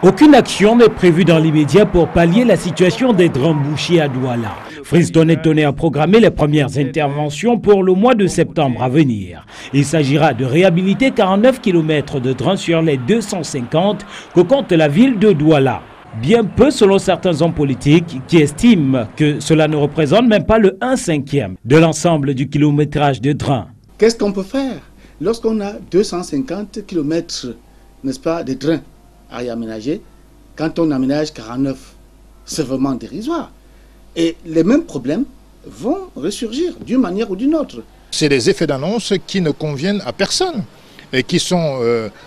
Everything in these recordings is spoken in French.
Aucune action n'est prévue dans l'immédiat pour pallier la situation des drains bouchés à Douala. Freeze Tonné a programmé les premières interventions pour le mois de septembre à venir. Il s'agira de réhabiliter 49 km de drains sur les 250 que compte la ville de Douala. Bien peu selon certains hommes politiques qui estiment que cela ne représente même pas le 1/5 de l'ensemble du kilométrage de drains. Qu'est-ce qu'on peut faire lorsqu'on a 250 km, n'est-ce pas, de drains à y aménager, quand on aménage 49? C'est vraiment dérisoire. Et les mêmes problèmes vont ressurgir d'une manière ou d'une autre. C'est des effets d'annonce qui ne conviennent à personne et qui sont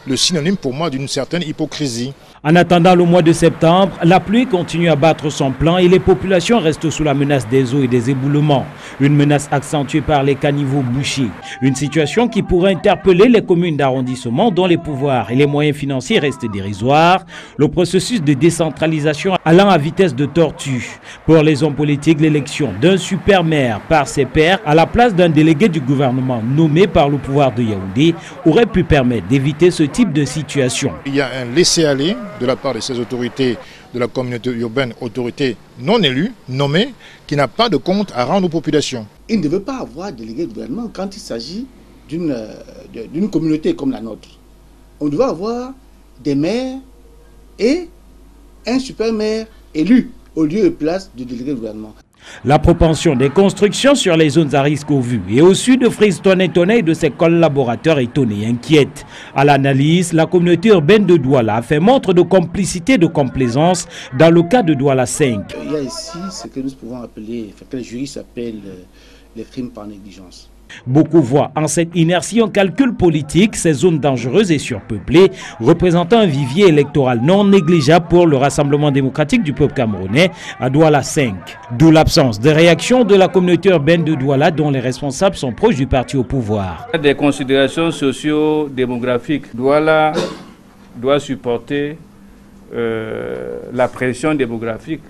le synonyme pour moi d'une certaine hypocrisie. En attendant le mois de septembre, la pluie continue à battre son plein et les populations restent sous la menace des eaux et des éboulements. Une menace accentuée par les caniveaux bouchés. Une situation qui pourrait interpeller les communes d'arrondissement dont les pouvoirs et les moyens financiers restent dérisoires. Le processus de décentralisation allant à vitesse de tortue. Pour les hommes politiques, l'élection d'un super maire par ses pairs à la place d'un délégué du gouvernement nommé par le pouvoir de Yaoundé aurait pu permettre d'éviter ce type de situation. Il y a un laisser-aller de la part de ces autorités de la communauté urbaine, autorités non élues, nommées, qui n'a pas de compte à rendre aux populations. Il ne veut pas avoir délégué de gouvernement quand il s'agit d'une communauté comme la nôtre. On doit avoir des maires et un super maire élu au lieu et place du délégué de gouvernement. La propension des constructions sur les zones à risque au vu et au sud de Freeze Tonné et de ses collaborateurs étonnés et inquiète. À l'analyse, la communauté urbaine de Douala a fait montre de complicité et de complaisance dans le cas de Douala 5. Il y a ici ce que nous pouvons appeler, que les juristes appellent les crimes par négligence. Beaucoup voient en cette inertie un calcul politique, ces zones dangereuses et surpeuplées, représentant un vivier électoral non négligeable pour le Rassemblement démocratique du peuple camerounais à Douala 5. D'où l'absence de réaction de la communauté urbaine de Douala dont les responsables sont proches du parti au pouvoir. Des considérations socio-démographiques. Douala doit supporter la pression démographique.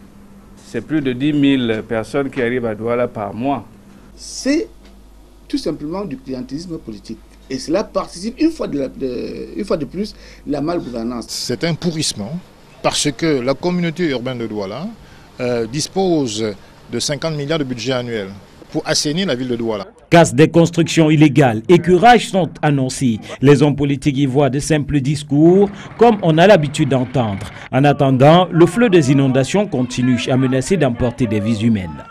C'est plus de 10 000 personnes qui arrivent à Douala par mois. C'est tout simplement du clientélisme politique. Et cela participe une fois de plus la malgouvernance. C'est un pourrissement parce que la communauté urbaine de Douala dispose de 50 milliards de budget annuel pour assainir la ville de Douala. Casse des constructions illégales et curages sont annoncés. Les hommes politiques y voient de simples discours comme on a l'habitude d'entendre. En attendant, le fleuve des inondations continue à menacer d'emporter des vies humaines.